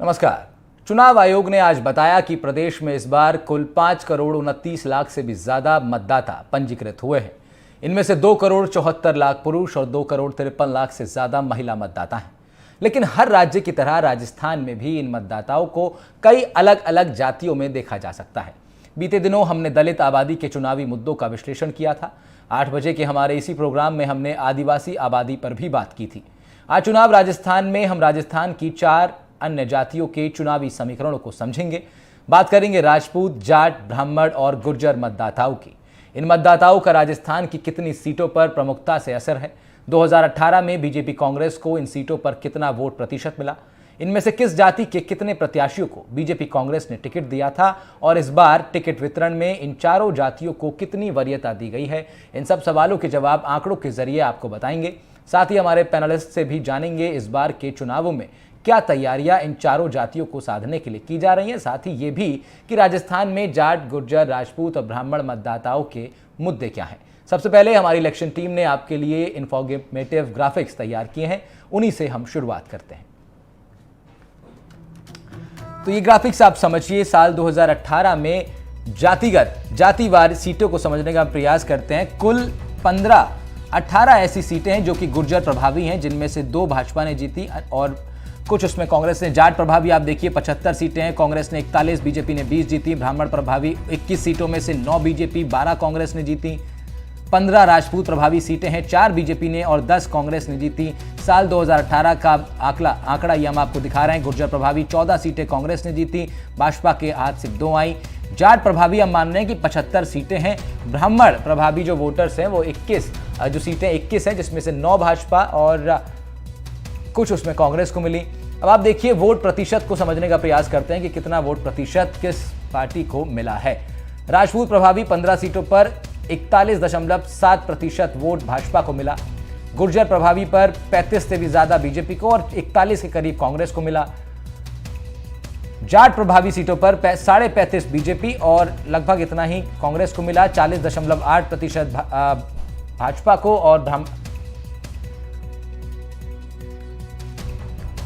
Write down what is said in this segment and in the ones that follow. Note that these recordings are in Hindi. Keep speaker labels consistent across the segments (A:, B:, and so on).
A: नमस्कार। चुनाव आयोग ने आज बताया कि प्रदेश में इस बार कुल 5 करोड़ 29 लाख से भी ज्यादा मतदाता पंजीकृत हुए हैं। इनमें से 2 करोड़ 74 लाख पुरुष और 2 करोड़ 53 लाख से ज्यादा महिला मतदाता हैं। लेकिन हर राज्य की तरह राजस्थान में भी इन मतदाताओं को कई अलग अलग जातियों में देखा जा सकता है। बीते दिनों हमने दलित आबादी के चुनावी मुद्दों का विश्लेषण किया था। 8 बजे के हमारे इसी प्रोग्राम में हमने आदिवासी आबादी पर भी बात की थी। आज चुनाव राजस्थान में हम राजस्थान की 4 अन्य जातियों के चुनावी समीकरणों को समझेंगे। बात करेंगे राजपूत, जाट, ब्राह्मण और गुर्जर मतदाताओं की। इन मतदाताओं का राजस्थान की कितनी सीटों पर प्रमुखता से असर है? 2018 में बीजेपी कांग्रेस को इन सीटों पर कितना वोट प्रतिशत मिला? इनमें से किस जाति के कितने प्रत्याशियों को बीजेपी कांग्रेस ने टिकट दिया था और इस बार टिकट वितरण में इन चारों जातियों को कितनी वरीयता दी गई है? इन सब सवालों के जवाब आंकड़ों के जरिए आपको बताएंगे। साथ ही हमारे पैनलिस्ट से भी जानेंगे इस बार के चुनावों में क्या तैयारियां इन चारों जातियों को साधने के लिए की जा रही हैं। साथ ही ये भी कि राजस्थान में जाट, गुर्जर, राजपूत और ब्राह्मण मतदाताओं के मुद्दे क्या हैं। सबसे पहले हमारी इलेक्शन टीम ने आपके लिए इंफॉर्मेटिव ग्राफिक्स तैयार किए हैं, उन्हीं से हम शुरुआत करते हैं। तो ये ग्राफिक्स आप समझिए, साल 2018 में जातिवार सीटों को समझने का प्रयास करते हैं। कुल 18 ऐसी सीटें हैं जो कि गुर्जर प्रभावी हैं, जिनमें से 2 भाजपा ने जीती और कुछ उसमें कांग्रेस ने। जाट प्रभावी आप देखिए 75 सीटें हैं, कांग्रेस ने 41, बीजेपी ने 20 जीती। ब्राह्मण प्रभावी 21 सीटों में से 9 बीजेपी, 12 कांग्रेस ने जीती। 15 राजपूत प्रभावी सीटें हैं, 4 बीजेपी ने और 10 कांग्रेस ने जीती। साल 2018 का आंकड़ा ये हम आपको दिखा रहे हैं। गुर्जर प्रभावी 14 सीटें कांग्रेस ने जीती, भाजपा के हाथ से 2 आई। जाट प्रभावी हम मान रहे हैं कि 75 सीटें हैं। ब्राह्मण प्रभावी जो वोटर्स हैं वो 21 हैं, जिसमें से 9 भाजपा और कुछ उसमें कांग्रेस को मिली। अब आप देखिए वोट प्रतिशत को समझने का प्रयास करते हैं कि कितना वोट प्रतिशत किस पार्टी को मिला है। राजपूत प्रभावी 15 सीटों पर 41.7% वोट भाजपा को मिला। गुर्जर प्रभावी पर 35 से भी ज्यादा बीजेपी को और 41 के करीब कांग्रेस को मिला। जाट प्रभावी सीटों पर 35.5 बीजेपी और लगभग इतना ही कांग्रेस को मिला। 40.8% भाजपा को और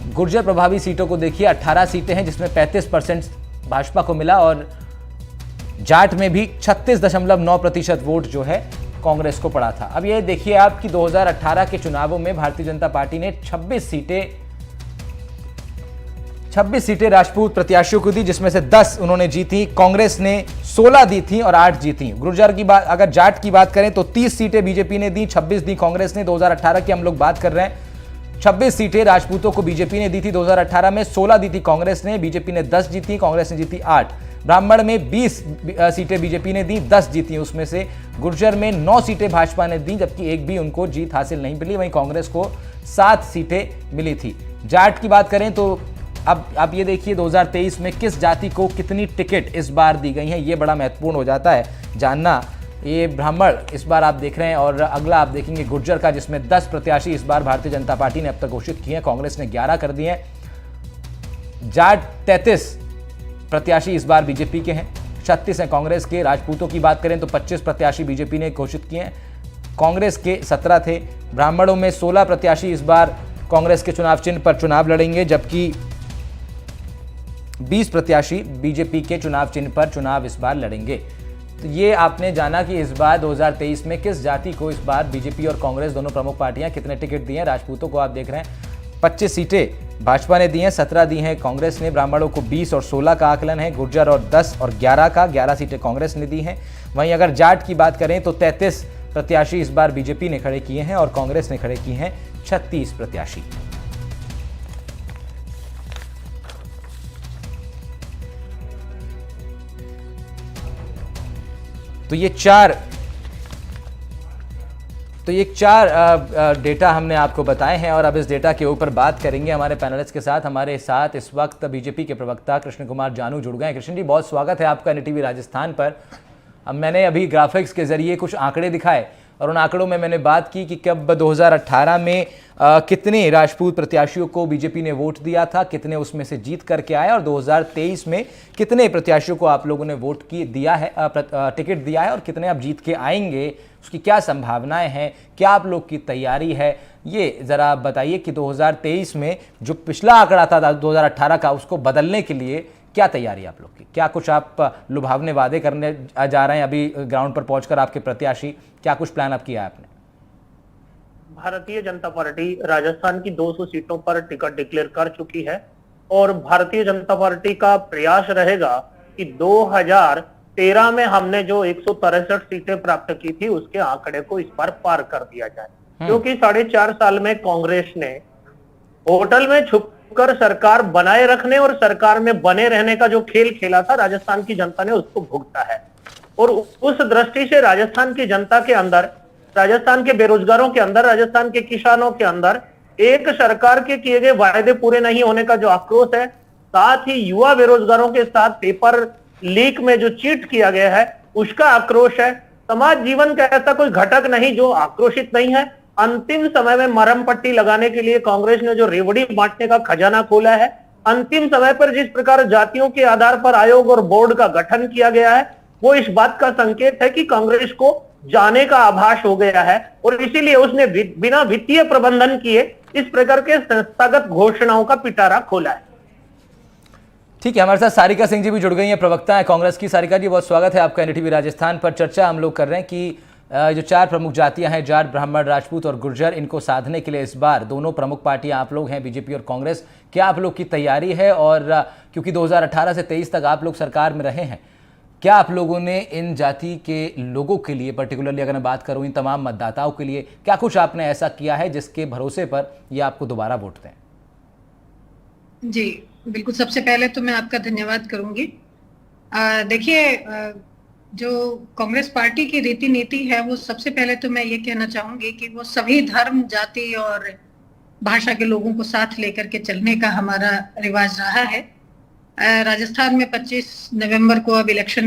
A: गुर्जर प्रभावी सीटों को देखिए 18 सीटें हैं, जिसमें 35% भाजपा को मिला और जाट में भी 36.9% वोट जो है कांग्रेस को पड़ा था। अब ये देखिए आप कि 2018 के चुनावों में भारतीय जनता पार्टी ने 26 सीटें राजपूत प्रत्याशियों को दी, जिसमें से 10 उन्होंने जीती। कांग्रेस ने 16 दी थी और 8 जीती। गुर्जर की बात, अगर जाट की बात करें तो 30 सीटें बीजेपी ने दी, 26 दी कांग्रेस ने। 2018 की हम लोग बात कर रहे हैं। 26 सीटें राजपूतों को बीजेपी ने दी थी 2018 में, 16 दी थी कांग्रेस ने, बीजेपी ने 10 जीती, कांग्रेस ने जीती 8। ब्राह्मण में 20 सीटें बीजेपी ने दी, 10 जीती उसमें से। गुर्जर में 9 सीटें भाजपा ने दी, जबकि एक भी उनको जीत हासिल नहीं मिली। वहीं कांग्रेस को 7 सीटें मिली थी। जाट की बात करें तो अब ये देखिए 2023 में किस जाति को कितनी टिकट इस बार दी गई है, ये बड़ा महत्वपूर्ण हो जाता है जानना। ये ब्राह्मण इस बार आप देख रहे हैं और अगला आप देखेंगे गुर्जर का, जिसमें 10 प्रत्याशी इस बार भारतीय जनता पार्टी ने अब तक घोषित किए हैं, कांग्रेस ने 11 कर दिए हैं। जाट 33 प्रत्याशी इस बार बीजेपी के हैं, 36 हैं कांग्रेस के। राजपूतों की बात करें तो 25 प्रत्याशी बीजेपी ने घोषित किए हैं, कांग्रेस के 17 थे। ब्राह्मणों में 16 प्रत्याशी इस बार कांग्रेस के चुनाव चिन्ह पर चुनाव लड़ेंगे, जबकि 20 प्रत्याशी बीजेपी के चुनाव चिन्ह पर चुनाव इस बार लड़ेंगे। तो ये आपने जाना कि इस बार 2023 में किस जाति को इस बार बीजेपी और कांग्रेस दोनों प्रमुख पार्टियां कितने टिकट दिए हैं। राजपूतों को आप देख रहे हैं 25 सीटें भाजपा ने दी हैं, 17 दी हैं कांग्रेस ने। ब्राह्मणों को 20 और 16 का आकलन है। गुर्जर और 10 और 11 सीटें कांग्रेस ने दी हैं। वहीं अगर जाट की बात करें तो 33 प्रत्याशी इस बार बीजेपी ने खड़े किए हैं और कांग्रेस ने खड़े किए हैं 36 प्रत्याशी। तो ये चार डेटा हमने आपको बताए हैं और अब इस डेटा के ऊपर बात करेंगे हमारे पैनलिस्ट के साथ। हमारे साथ इस वक्त बीजेपी के प्रवक्ता कृष्ण कुमार जानू जुड़ गए हैं। कृष्ण जी, बहुत स्वागत है आपका एनडीटीवी राजस्थान पर। अब मैंने अभी ग्राफिक्स के जरिए कुछ आंकड़े दिखाए और उन आंकड़ों में मैंने बात की कि कब 2018 में कितने राजपूत प्रत्याशियों को बीजेपी ने वोट दिया था, कितने उसमें से जीत करके आए, और 2023 में कितने प्रत्याशियों को आप लोगों ने वोट दिया है, टिकट दिया है और कितने अब जीत के आएंगे उसकी क्या संभावनाएं हैं, क्या आप लोग की तैयारी है, ये ज़रा बताइए कि 2023 में जो पिछला आंकड़ा था 2018 का, उसको बदलने के लिए क्या तैयारी आप लोग की? क्या कुछ आप लुभावने वादे करने जा रहे हैं अभी ग्राउंड पर पहुंचकर आपके प्रत्याशी? क्या कुछ प्लान आप किया है आपने?
B: भारतीय जनता पार्टी राजस्थान की 200 सीटों पर टिकट डिक्लेयर कर चुकी है और भारतीय जनता पार्टी का प्रयास रहेगा कि 2013 में हमने जो 163 सीटें प्राप्त की थी उसके आंकड़े को इस बार पार कर दिया जाए, क्योंकि 4.5 साल में कांग्रेस ने होटल में छुपकर सरकार बनाए रखने और सरकार में बने रहने का जो खेल खेला था, राजस्थान की जनता ने उसको भुगता है। और उस दृष्टि से राजस्थान की जनता के अंदर, राजस्थान के बेरोजगारों के अंदर, राजस्थान के किसानों के अंदर एक सरकार के किए गए वायदे पूरे नहीं होने का जो आक्रोश है, साथ ही युवा बेरोजगारों के साथ पेपर लीक में जो चीट किया गया है उसका आक्रोश है। समाज जीवन का ऐसा कोई घटक नहीं जो आक्रोशित नहीं है। अंतिम समय में मरहम पट्टी लगाने के लिए कांग्रेस ने जो रेवड़ी बांटने का खजाना खोला है, अंतिम समय पर जिस प्रकार जातियों के आधार पर आयोग और बोर्ड का गठन किया गया है, वो इस बात का संकेत है कि कांग्रेस को जाने का आभास हो गया है और इसीलिए उसने बिना वित्तीय प्रबंधन किए इस प्रकार के संस्थागत घोषणाओं का पिटारा खोला है।
A: ठीक है, हमारे साथ सारिका सिंह जी भी जुड़ गई हैं, प्रवक्ता है कांग्रेस की। सारिका जी, बहुत स्वागत है आपका एनडीटीवी राजस्थान पर। चर्चा हम लोग कर रहे हैं कि जो 4 प्रमुख जातियां हैं, जाट, ब्राह्मण, राजपूत और गुर्जर, इनको साधने के लिए इस बार दोनों प्रमुख पार्टियां आप लोग हैं, बीजेपी और कांग्रेस। क्या आप लोग की तैयारी है? और क्योंकि 2018 से 23 तक आप लोग सरकार में रहे हैं, क्या आप लोगों ने इन जाति के लोगों के लिए, पर्टिकुलरली अगर मैं बात करूं इन तमाम मतदाताओं के लिए, क्या कुछ आपने ऐसा किया है जिसके भरोसे पर ये आपको दोबारा वोट दें?
C: जी बिल्कुल, सबसे पहले तो मैं आपका धन्यवाद करूंगी। देखिए, जो कांग्रेस पार्टी की रीति नीति है, वो सबसे पहले तो मैं ये कहना चाहूंगी कि वो सभी धर्म, जाति और भाषा के लोगों को साथ लेकर के चलने का हमारा रिवाज रहा है। राजस्थान में 25 नवंबर को अब इलेक्शन,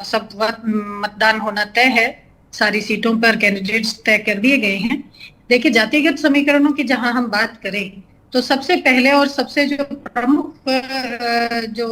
C: सब मतदान होना तय है। सारी सीटों पर कैंडिडेट्स तय कर दिए गए हैं। देखिए, जातिगत समीकरणों की जहां हम बात करें तो सबसे पहले और सबसे जो प्रमुख जो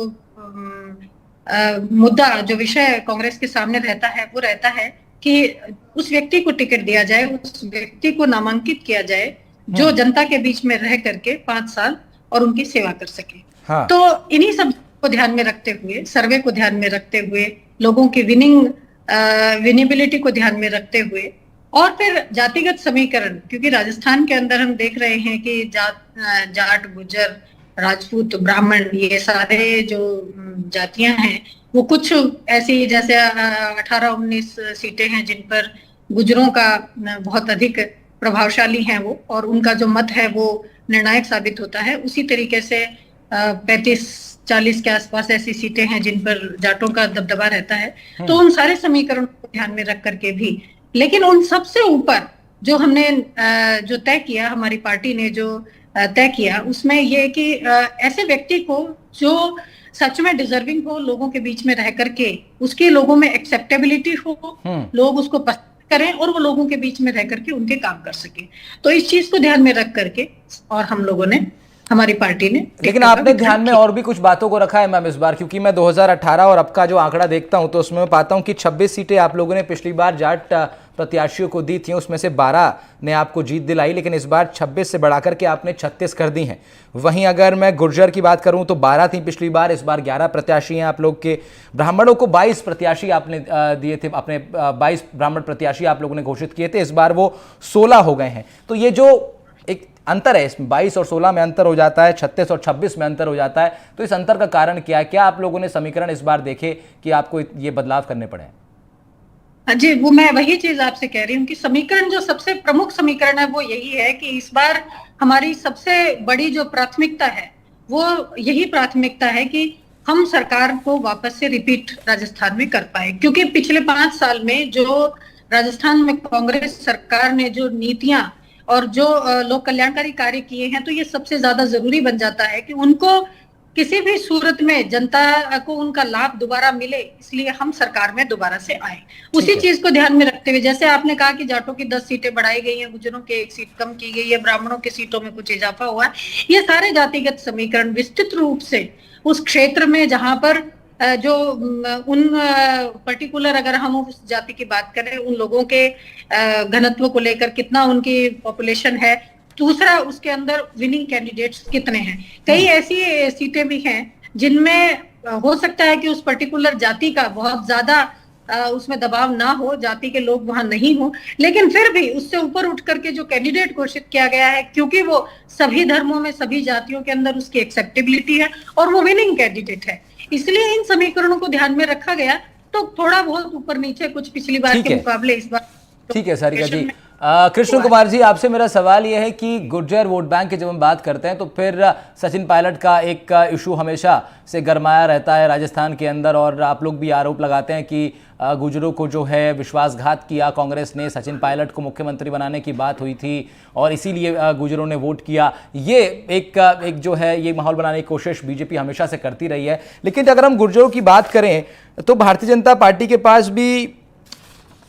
C: मुद्दा, जो विषय कांग्रेस के सामने रहता है, वो रहता है कि उस व्यक्ति को टिकट दिया जाए, उस व्यक्ति को नामांकित किया जाए जो जनता के बीच में रह करके 5 साल और उनकी सेवा कर सके। हाँ। तो इन्हीं सब को ध्यान में रखते हुए, सर्वे को ध्यान में रखते हुए, लोगों की विनिबिलिटी को ध्यान में रखते हुए, और फिर जातिगत समीकरण, क्योंकि राजस्थान के अंदर हम देख रहे हैं कि जाट, गुर्जर, राजपूत, ब्राह्मण, ये सारे जो जातियां हैं, वो कुछ ऐसी जैसे 18-19 सीटें हैं जिन पर गुजरों का बहुत अधिक प्रभावशाली है वो, और उनका जो मत है वो निर्णायक साबित होता है। उसी तरीके से 35-40 के आसपास ऐसी सीटें हैं जिन पर जाटों का दबदबा रहता है। तो उन सारे समीकरणों को ध्यान में रख करके भी, लेकिन उन सबसे ऊपर जो हमने जो तय किया, हमारी पार्टी ने जो तय किया, उसमें ये कि ऐसे व्यक्ति को जो सच में डिजर्विंग हो, लोगों के बीच में रह करके उसके लोगों में एक्सेप्टेबिलिटी हो, लोग उसको पसंद करें और वो लोगों के बीच में रह करके उनके काम कर सके। तो इस चीज को ध्यान में रख करके और हम लोगों ने, हमारी पार्टी ने,
A: लेकिन आपने ध्यान में और भी कुछ बातों को रखा है मैम इस बार, क्योंकि मैं 2018 और अब का जो आंकड़ा देखता हूं तो उसमें मैं पाता हूं कि 26 सीटें आप लोगों ने पिछली बार जाट प्रत्याशियों को दी थी, उसमें से 12 ने आपको जीत दिलाई, लेकिन इस बार 26 से बढ़ाकर के आपने 36 कर दी हैं। वहीं अगर मैं गुर्जर की बात करूं तो 12 थी पिछली बार, इस बार 11 प्रत्याशी हैं आप लोग के। ब्राह्मणों को 22 प्रत्याशी आपने दिए थे, अपने 22 ब्राह्मण प्रत्याशी आप लोगों ने घोषित किए थे, इस बार वो 16 हो गए हैं। तो ये जो एक अंतर है, इसमें 22 और 16 में अंतर हो जाता है, 36 और 26 में अंतर हो जाता है, तो इस अंतर का कारण क्या है? क्या आप लोगों ने समीकरण इस बार देखे कि आपको ये बदलाव करने पड़े?
C: जी, वो मैं वही चीज आपसे कह रही हूँ कि समीकरण, जो सबसे प्रमुख समीकरण है वो यही है कि इस बार हमारी सबसे बड़ी जो प्राथमिकता है वो यही प्राथमिकता है कि हम सरकार को वापस से रिपीट राजस्थान में कर पाए, क्योंकि पिछले 5 साल में जो राजस्थान में कांग्रेस सरकार ने जो नीतियां और जो लोक कल्याणकारी कार्य किए हैं, तो ये सबसे ज्यादा जरूरी बन जाता है कि उनको किसी भी सूरत में जनता को उनका लाभ दोबारा मिले, इसलिए हम सरकार में दोबारा से आए। उसी चीज को ध्यान में रखते हुए, जैसे आपने कहा कि जाटों की 10 सीटें बढ़ाई गई हैं, गुर्जरों की 1 सीट कम की गई है, ब्राह्मणों की सीटों में कुछ इजाफा हुआ है, ये सारे जातिगत समीकरण विस्तृत रूप से उस क्षेत्र में जहां पर जो उन पर्टिकुलर, अगर हम उस जाति की बात करें, उन लोगों के घनत्व को लेकर कितना उनकी पॉपुलेशन है, दूसरा उसके अंदर विनिंग कैंडिडेट्स कितने हैं। कई ऐसी सीटें भी हैं जिनमें हो सकता है कि उस पर्टिकुलर जाति का बहुत ज्यादा उसमें दबाव ना हो, जाति के लोग वहां नहीं हो, लेकिन फिर भी उससे ऊपर उठ करके जो कैंडिडेट घोषित किया गया है, क्योंकि वो सभी धर्मों में, सभी जातियों के अंदर उसकी एक्सेप्टेबिलिटी है और वो विनिंग कैंडिडेट है, इसलिए इन समीकरणों को ध्यान में रखा गया। तो थोड़ा बहुत ऊपर नीचे कुछ पिछली बार के मुकाबले इस बार।
A: ठीक है सारिका जी। कृष्ण कुमार जी, आपसे मेरा सवाल यह है कि गुर्जर वोट बैंक की जब हम बात करते हैं तो फिर सचिन पायलट का एक इशू हमेशा से गरमाया रहता है राजस्थान के अंदर, और आप लोग भी आरोप लगाते हैं कि गुर्जरों को जो है विश्वासघात किया कांग्रेस ने, सचिन पायलट को मुख्यमंत्री बनाने की बात हुई थी और इसीलिए गुर्जरों ने वोट किया। ये एक जो है ये माहौल बनाने की कोशिश बीजेपी हमेशा से करती रही है। लेकिन अगर हम गुर्जरों की बात करें तो भारतीय जनता पार्टी के पास भी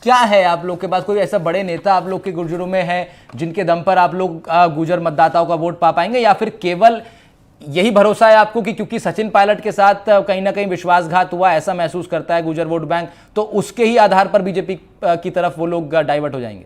A: क्या है, आप लोग के पास कोई ऐसा बड़े नेता आप लोग के गुर्जरों में है जिनके दम पर आप लोग गुर्जर मतदाताओं का वोट पा पाएंगे, या फिर केवल यही भरोसा है आपको कि क्योंकि सचिन पायलट के साथ कहीं ना कहीं विश्वासघात हुआ, ऐसा महसूस करता है गुर्जर वोट बैंक, तो उसके ही आधार पर बीजेपी की तरफ वो लोग डाइवर्ट हो जाएंगे?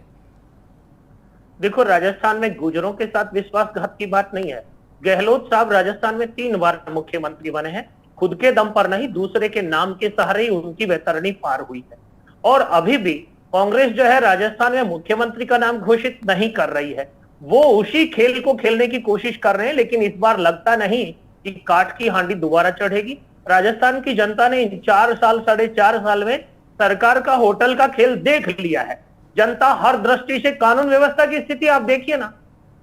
B: देखो, राजस्थान में गुर्जरों के साथ विश्वासघात की बात नहीं है। गहलोत साहब राजस्थान में 3 बार मुख्यमंत्री बने हैं, खुद के दम पर नहीं, दूसरे के नाम के सहारे ही उनकी बैतरणी पार हुई है। और अभी भी कांग्रेस जो है राजस्थान में मुख्यमंत्री का नाम घोषित नहीं कर रही है, वो उसी खेल को खेलने की कोशिश कर रहे हैं। लेकिन इस बार लगता नहीं कि काठ की हांडी दोबारा चढ़ेगी। राजस्थान की जनता ने इन 4 साल 4.5 साल में सरकार का होटल का खेल देख लिया है। जनता हर दृष्टि से, कानून व्यवस्था की स्थिति आप देखिए ना,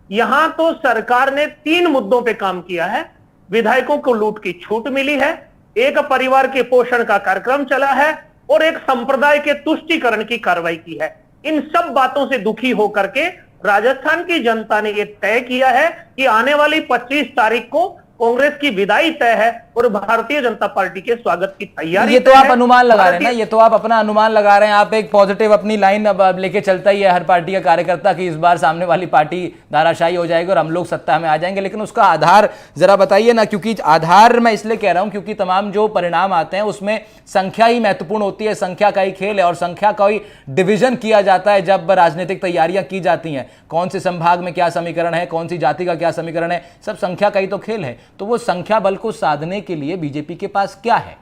B: यहां तो सरकार ने 3 मुद्दों पे काम किया है। विधायकों को लूट की छूट मिली है, एक परिवार के पोषण का कार्यक्रम चला है और एक संप्रदाय के तुष्टीकरण की कार्रवाई की है। इन सब बातों से दुखी होकर के राजस्थान की जनता ने यह तय किया है कि आने वाली 25 तारीख को कांग्रेस की विदाई तय है और भारतीय जनता पार्टी के स्वागत की तैयारी।
A: ये तो आप अनुमान लगा रहे हैं ना, ये तो आप अपना अनुमान लगा रहे हैं। आप एक पॉजिटिव अपनी लाइन अब लेके चलता ही है हर पार्टी का कार्यकर्ता कि इस बार सामने वाली पार्टी धाराशायी हो जाएगी और हम लोग सत्ता में आ जाएंगे। लेकिन उसका आधार जरा बताइए ना, क्योंकि आधार मैं इसलिए कह रहा हूं क्योंकि तमाम जो परिणाम आते हैं उसमें संख्या ही महत्वपूर्ण होती है, संख्या का ही खेल है और संख्या का ही डिविजन किया जाता है जब राजनीतिक तैयारियां की जाती हैं। कौन से संभाग में क्या समीकरण है, कौन सी जाति का क्या समीकरण है, सब संख्या का ही तो खेल है। तो वो संख्या बल को साधने के लिए बीजेपी के पास क्या है?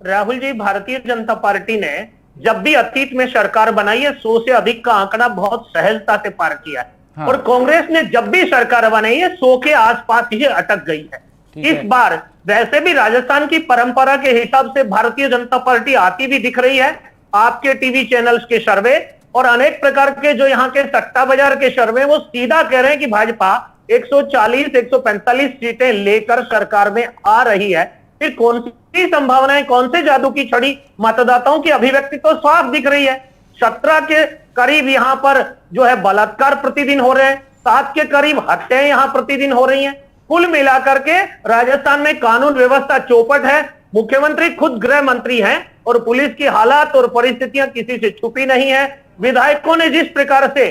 B: राहुल जी, भारतीय जनता पार्टी ने जब भी अतीत में सरकार बनाई है 100 से अधिक का आंकड़ा बहुत सहजता से पार किया है। हाँ। और कांग्रेस ने जब भी सरकार बनाई है 100 के आसपास ही अटक गई है। इस बार वैसे भी राजस्थान की परंपरा के हिसाब से भारतीय जनता पार्टी आती भी दिख रही है। आपके टीवी चैनल्स के सर्वे और अनेक प्रकार के जो यहाँ के सट्टा बाजार के सर्वे, वो सीधा कह रहे हैं कि भाजपा 140-145 सीटें लेकर सरकार में आ रही है। फिर कौन सी संभावनाएं, कौन से जादू की छड़ी, मतदाताओं की अभिव्यक्ति तो साफ दिख रही है। 17 के करीब यहाँ पर जो है बलात्कार प्रतिदिन हो रहे हैं, 7 के करीब हत्याएं यहाँ प्रतिदिन हो रही हैं। कुल मिलाकर के राजस्थान में कानून व्यवस्था चौपट है। मुख्यमंत्री खुद गृह मंत्री हैं और पुलिस की हालात और परिस्थितियां किसी से छुपी नहीं है। विधायकों ने जिस प्रकार से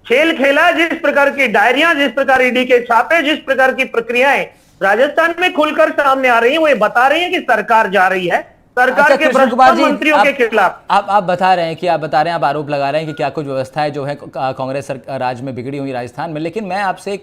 B: खेल खेला, जिस प्रकार की डायरियां, जिस प्रकार ईडी के छापे, जिस प्रकार की प्रक्रियाएं राजस्थान में खुलकर सामने आ रही हैं, वो ये बता रही है कि सरकार जा रही है सरकार के भ्रष्ट मंत्रियों के खिलाफ।
A: आप बता रहे हैं कि आप आरोप लगा रहे हैं कि क्या कुछ व्यवस्थाएं जो है कांग्रेस राज में बिगड़ी हुई राजस्थान में। लेकिन मैं आपसे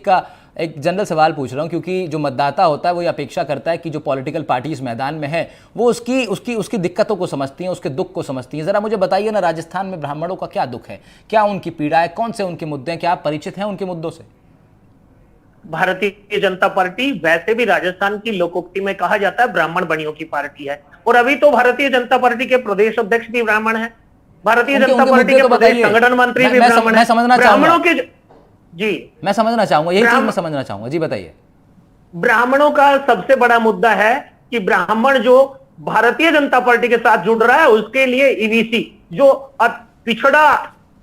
A: एक जनरल सवाल पूछ रहा हूं, क्योंकि जो मतदाता होता है वो ये अपेक्षा करता है कि जो पॉलिटिकल पार्टी इस मैदान में है वो उसकी दिक्कतों को समझती हैं, उसके दुख को समझती हैं। जरा मुझे बताइए ना, राजस्थान में ब्राह्मणों का क्या दुख है, क्या उनकी पीड़ा है, कौन से उनके मुद्दे हैं, क्या आप परिचित हैं उनके मुद्दों से?
B: भारतीय जनता पार्टी वैसे भी राजस्थान की लोकोक्ति में कहा जाता है ब्राह्मण बनियों की पार्टी है, और अभी तो भारतीय जनता पार्टी के प्रदेश अध्यक्ष भी ब्राह्मण है, भारतीय जनता पार्टी के प्रदेश संगठन मंत्री भी ब्राह्मण है। ब्राह्मणों के जी मैं समझना चाहूंगा,
A: यही चीज मैं समझना चाहूंगा। जी बताइए।
B: ब्राह्मणों का सबसे बड़ा मुद्दा है कि ब्राह्मण जो भारतीय जनता पार्टी के साथ जुड़ रहा है उसके लिए ईबीसी, जो पिछड़ा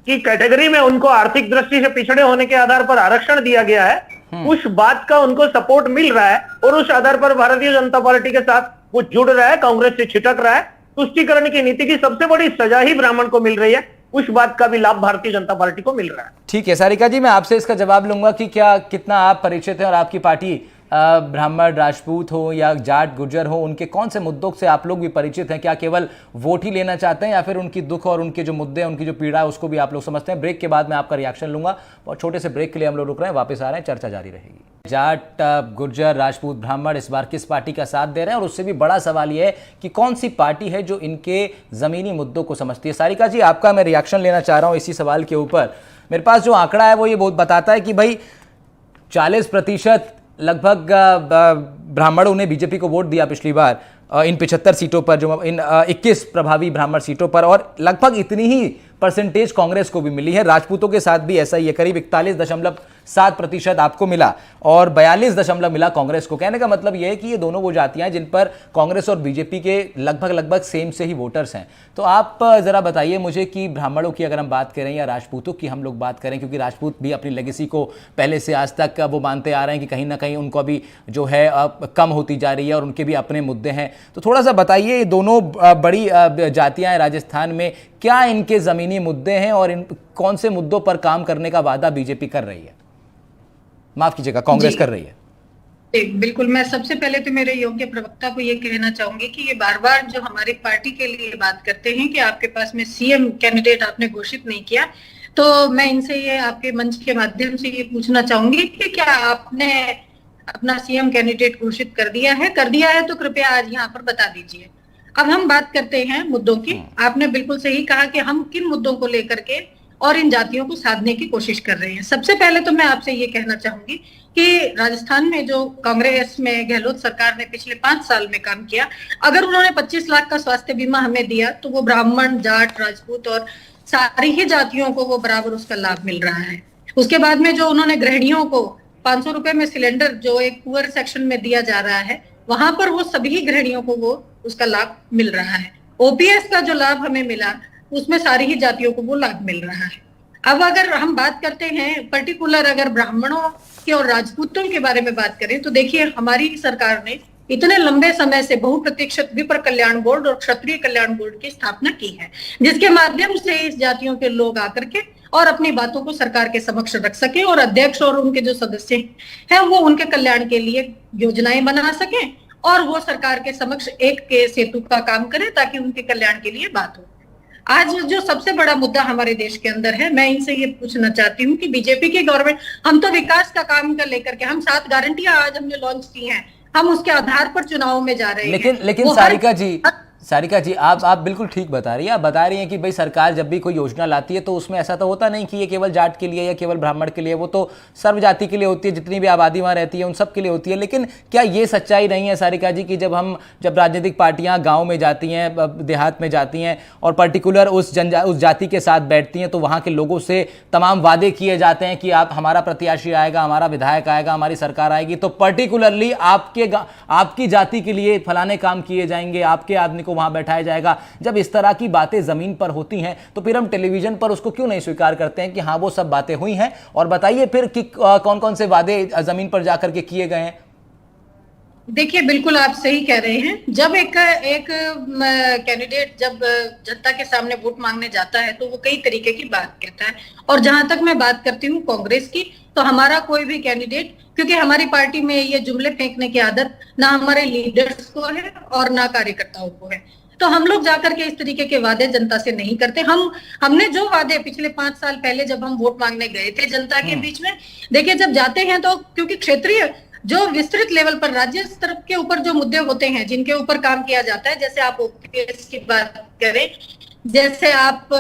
B: की कैटेगरी में उनको आर्थिक दृष्टि से पिछड़े होने के आधार पर आरक्षण दिया गया है, उस बात का उनको सपोर्ट मिल रहा है और उस आधार पर भारतीय जनता पार्टी के साथ वो जुड़ रहा है, कांग्रेस से छिटक रहा है। तुष्टीकरण की नीति की सबसे बड़ी सजा ही ब्राह्मण को मिल रही है, उस बात का भी लाभ भारतीय जनता पार्टी को मिल रहा है।
A: ठीक है सारिका जी, मैं आपसे इसका जवाब लूंगा कि कितना आप परिचित हैं और आपकी पार्टी ब्राह्मण राजपूत हो या जाट गुर्जर हो, उनके कौन से मुद्दों से आप लोग भी परिचित हैं? क्या केवल वोट ही लेना चाहते हैं या फिर उनकी दुख और उनके जो मुद्दे हैं, उनकी जो पीड़ा है उसको भी आप लोग समझते हैं? ब्रेक के बाद मैं आपका रिएक्शन लूंगा और छोटे से ब्रेक के लिए हम लोग रुक रहे हैं, वापस आ रहे हैं, चर्चा जारी रहेगी। जाट गुर्जर राजपूत ब्राह्मण इस बार किस पार्टी का साथ दे रहे हैं, और उससे भी बड़ा सवाल यह है कि कौन सी पार्टी है जो इनके जमीनी मुद्दों को समझती है? सारिका जी, आपका मैं रिएक्शन लेना चाह रहा हूं इसी सवाल के ऊपर। मेरे पास जो आंकड़ा है वो ये बहुत बताता है कि भाई 40% लगभग ब्राह्मणों ने बीजेपी को वोट दिया पिछली बार इन 75 सीटों पर, जो इन 21 प्रभावी ब्राह्मण सीटों पर, और लगभग इतनी ही परसेंटेज कांग्रेस को भी मिली है। राजपूतों के साथ भी ऐसा ही है, करीब 41.7% आपको मिला और 42 मिला कांग्रेस को। कहने का मतलब यह है कि ये दोनों वो जातियां हैं जिन पर कांग्रेस और बीजेपी के लगभग सेम से ही वोटर्स हैं। तो आप जरा बताइए मुझे कि ब्राह्मणों की अगर हम बात करें या राजपूतों की हम लोग बात करें, क्योंकि राजपूत भी अपनी लेगेसी को पहले से आज तक वो मानते आ रहे हैं कि कहीं ना कहीं उनको अभी जो है कम होती जा रही है और उनके भी अपने मुद्दे हैं। तो थोड़ा सा बताइए, ये दोनों बड़ी जातियां हैं राजस्थान में, क्या इनके जमीनी मुद्दे हैं और इन कौन से मुद्दों पर काम करने का वादा बीजेपी कर रही है, माफ कीजिएगा कांग्रेस कर रही है?
C: बिल्कुल, मैं सबसे पहले तो मेरे योग्य प्रवक्ता को ये कहना चाहूंगी कि ये बार बार जो हमारी पार्टी के लिए बात करते हैं कि आपके पास में सीएम कैंडिडेट आपने घोषित नहीं किया, तो मैं इनसे ये आपके मंच के माध्यम से ये पूछना चाहूंगी कि क्या आपने अपना सीएम कैंडिडेट घोषित कर दिया है? कर दिया है तो कृपया आज यहाँ पर बता दीजिए। अब हम बात करते हैं मुद्दों की। आपने बिल्कुल सही कहा कि हम किन मुद्दों को लेकर के और इन जातियों को साधने की कोशिश कर रहे हैं। सबसे पहले तो मैं आपसे ये कहना चाहूंगी कि राजस्थान में जो कांग्रेस में गहलोत सरकार ने पिछले 5 साल में काम किया, अगर उन्होंने 25 लाख का स्वास्थ्य बीमा हमें दिया तो वो ब्राह्मण, जाट, राजपूत और सारी ही जातियों को वो बराबर उसका लाभ मिल रहा है। उसके बाद में जो उन्होंने गृहिणियों को 500 रुपए में सिलेंडर जो एक पुअर सेक्शन में दिया जा रहा है, वहां पर वो सभी गृहिणियों को वो उसका लाभ मिल रहा है। ओपीएस का जो लाभ हमें मिला उसमें सारी ही जातियों को वो लाभ मिल रहा है। अब अगर हम बात करते हैं पर्टिकुलर अगर ब्राह्मणों के और राजपूतों के बारे में बात करें, तो देखिए हमारी सरकार ने इतने लंबे समय से बहुप्रतीक्षित विप्र कल्याण बोर्ड और क्षत्रिय कल्याण बोर्ड की स्थापना की है, जिसके माध्यम से इस जातियों के लोग आकर के और अपनी बातों को सरकार के समक्ष रख सके और अध्यक्ष और उनके जो सदस्य हैं वो उनके कल्याण के लिए योजनाएं बना सके और वो सरकार के समक्ष एक के सेतु का काम करे ताकि उनके कल्याण के लिए बात हो। आज जो सबसे बड़ा मुद्दा हमारे देश के अंदर है, मैं इनसे ये पूछना चाहती हूँ कि बीजेपी की गवर्नमेंट, हम तो विकास का काम कर लेकर के हम 7 गारंटियां आज हमने लॉन्च की हैं, हम उसके आधार पर चुनाव में जा रहे हैं।
A: लेकिन सारिका जी आप बिल्कुल ठीक बता रही हैं। आप बता रही हैं कि भाई सरकार जब भी कोई योजना लाती है तो उसमें ऐसा तो होता नहीं कि ये केवल जाट के लिए या केवल ब्राह्मण के लिए, वो तो सर्व जाति के लिए होती है, जितनी भी आबादी वहाँ रहती है उन सब के लिए होती है। लेकिन क्या ये सच्चाई नहीं है सारिका जी कि जब राजनीतिक पार्टियाँ गाँव में जाती हैं, देहात में जाती हैं और पर्टिकुलर उस जाति के साथ बैठती हैं तो वहाँ के लोगों से तमाम वादे किए जाते हैं कि आप हमारा प्रत्याशी आएगा, हमारा विधायक आएगा, हमारी सरकार आएगी तो पर्टिकुलरली आपकी जाति के लिए फलाने काम किए जाएंगे, आपके आदमी को वहां बैठाया जाएगा। जब इस तरह की बातें जमीन पर होती हैं तो फिर हम टेलीविजन पर उसको क्यों नहीं स्वीकार करते हैं कि हाँ वो सब बातें हुई हैं? और बताइए फिर कि कौन कौन से वादे जमीन पर जाकर के किए गए हैं।
C: देखिए बिल्कुल आप सही कह रहे हैं। जब एक कैंडिडेट जब जनता के सामने वोट मांगने जाता है तो वो कई तरीके की बात कहता है, और जहां तक मैं बात करती हूँ कांग्रेस की, तो हमारा कोई भी कैंडिडेट, क्योंकि हमारी पार्टी में ये जुमले फेंकने की आदत ना हमारे लीडर्स को है और ना कार्यकर्ताओं को है, तो हम लोग जाकर के इस तरीके के वादे जनता से नहीं करते। हमने जो वादे पिछले 5 साल पहले जब हम वोट मांगने गए थे जनता के बीच में, देखिए जब जाते हैं तो क्योंकि क्षेत्रीय जो विस्तृत लेवल पर राज्य स्तर के ऊपर जो मुद्दे होते हैं जिनके ऊपर काम किया जाता है, जैसे आप ओपीएस की बात करें, जैसे आप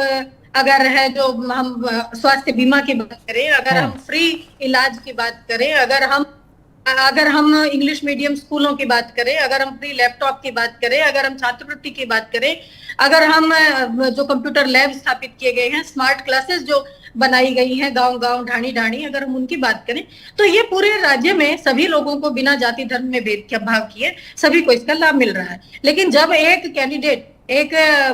C: अगर है जो हम स्वास्थ्य बीमा की बात करें, अगर हम फ्री इलाज की बात करें, अगर हम इंग्लिश मीडियम स्कूलों की बात करें, अगर हम फ्री लैपटॉप की बात करें, अगर हम छात्रवृत्ति की बात करें, अगर हम जो कंप्यूटर लैब स्थापित किए गए हैं, स्मार्ट क्लासेस जो बनाई गई हैं गांव गांव ढाणी ढाणी, अगर हम उनकी बात करें तो ये पूरे राज्य में सभी लोगों को बिना जाति धर्म में भेदभाव किए सभी को इसका लाभ मिल रहा है। लेकिन जब एक कैंडिडेट, एक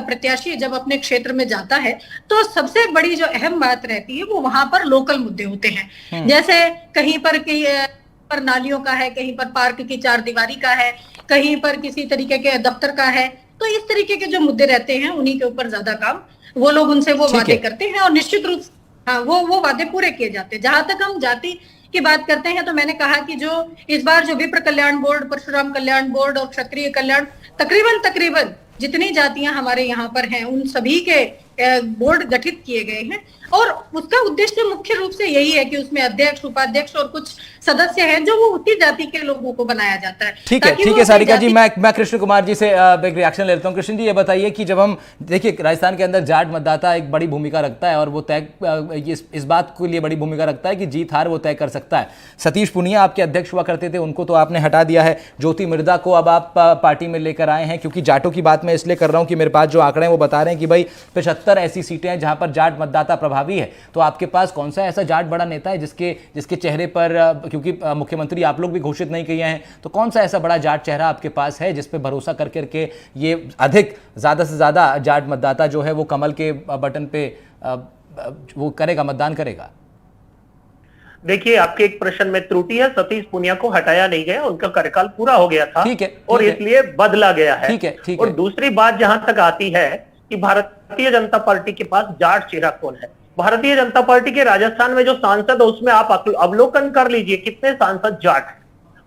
C: प्रत्याशी जब अपने क्षेत्र में जाता है तो सबसे बड़ी जो अहम बात रहती है वो वहां पर लोकल मुद्दे होते हैं। जैसे कहीं पर नालियों का है, कहीं पर पार्क की 4 दीवारी का है, कहीं पर किसी तरीके के दफ्तर का है, तो इस तरीके के जो मुद्दे रहते हैं उन्हीं के ऊपर ज्यादा काम वो लोग उनसे वो वादे करते हैं और निश्चित रूप से हाँ वो वादे पूरे किए जाते हैं। जहां तक हम जाति की बात करते हैं तो मैंने कहा कि जो इस बार जो विप्र कल्याण बोर्ड, परशुराम कल्याण बोर्ड और क्षत्रिय कल्याण, तकरीबन जितनी जातियां हमारे यहाँ पर हैं उन सभी के बोर्ड गठित किए गए हैं और उसका उद्देश्य मुख्य रूप से यही है कि उसमें अध्यक्ष, उपाध्यक्ष और कुछ सदस्य हैं जो वो उसी जाति के लोगों को बनाया जाता है।
A: ठीक है सारिका जी, मैं कृष्ण कुमार जी से एक रिएक्शन ले लेता हूँ। कृष्ण जी, ये बताइए कि जब हम देखिए राजस्थान के अंदर जाट मतदाता एक बड़ी भूमिका रखता है और वो तय इस बात के लिए बड़ी भूमिका रखता है कि जीत हार वो तय कर सकता है। सतीश पुनिया आपके अध्यक्ष हुआ करते थे, उनको तो आपने हटा दिया है। ज्योति मिर्धा को अब आप पार्टी में लेकर आए हैं, क्योंकि जाटों की बात मैं इसलिए कर रहा हूं कि मेरे पास जो आंकड़े हैं वो बता रहे हैं कि भाई 75 ऐसी सीटें हैं जहां पर जाट मतदाता प्रभावी है। तो आपके पास कौन सा ऐसा जाट बड़ा नेता है जिसके चेहरे पर, क्योंकि मुख्यमंत्री आप लोग भी घोषित नहीं किए हैं, तो कौन सा ऐसा बड़ा जाट चेहरा आपके पास है जिस पे भरोसा करके ये अधिक ज्यादा से ज्यादा जाट मतदाता जो है वो कमल के बटन पे वो करेगा, मतदान करेगा?
B: देखिए, आपके एक प्रश्न में त्रुटि है। सतीश पुनिया को हटाया नहीं गया, उनका कार्यकाल पूरा हो गया था।
A: ठीक है,
B: और इसलिए बदला गया है।
A: ठीक है।
B: और दूसरी बात जहां तक आती है कि भारतीय जनता पार्टी के पास जाट चेहरा कौन है। भारतीय जनता पार्टी के राजस्थान में जो सांसद है उसमें आप अवलोकन कर लीजिए कितने सांसद जाट हैं।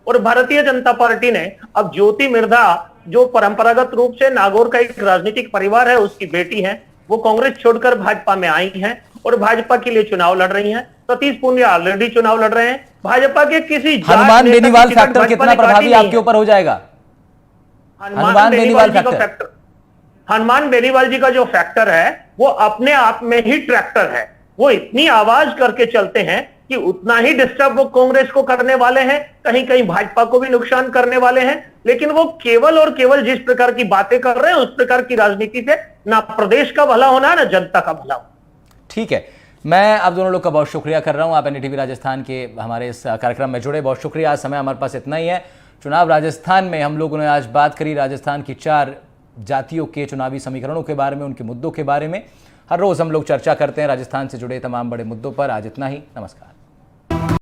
B: और भारतीय जनता पार्टी ने अब ज्योति मिर्धा, जो परंपरागत रूप से नागौर का एक राजनीतिक परिवार है, उसकी बेटी है, वो कांग्रेस छोड़कर भाजपा में आई हैं और भाजपा के लिए चुनाव लड़ रही हैं। सतीश पुनिया ऑलरेडी चुनाव लड़ रहे हैं। भाजपा के किसी
A: हनुमान बेनीवाल फैक्टर कितना प्रभावी आपके ऊपर हो जाएगा?
B: हनुमान बेनीवाल जी का जो फैक्टर है वो अपने आप में ही ट्रैक्टर है। वो इतनी आवाज करके चलते हैं कि उतना ही डिस्टर्ब वो कांग्रेस को करने वाले हैं, कहीं कहीं भाजपा को भी नुकसान करने वाले हैं। लेकिन वो केवल और केवल जिस प्रकार की बातें कर रहे हैं उस प्रकार की राजनीति से ना प्रदेश का भला होना है ना जनता का भला होना।
A: ठीक है, मैं आप दोनों लोग का बहुत शुक्रिया कर रहा हूं। आप एनडीटीवी राजस्थान के हमारे इस कार्यक्रम में जुड़े, बहुत शुक्रिया। आज समय हमारे पास इतना ही है। चुनाव राजस्थान में हम लोगों ने आज बात करी राजस्थान की 4 जातियों के चुनावी समीकरणों के बारे में, उनके मुद्दों के बारे में। हर रोज हम लोग चर्चा करते हैं राजस्थान से जुड़े तमाम बड़े मुद्दों पर। आज इतना ही, नमस्कार।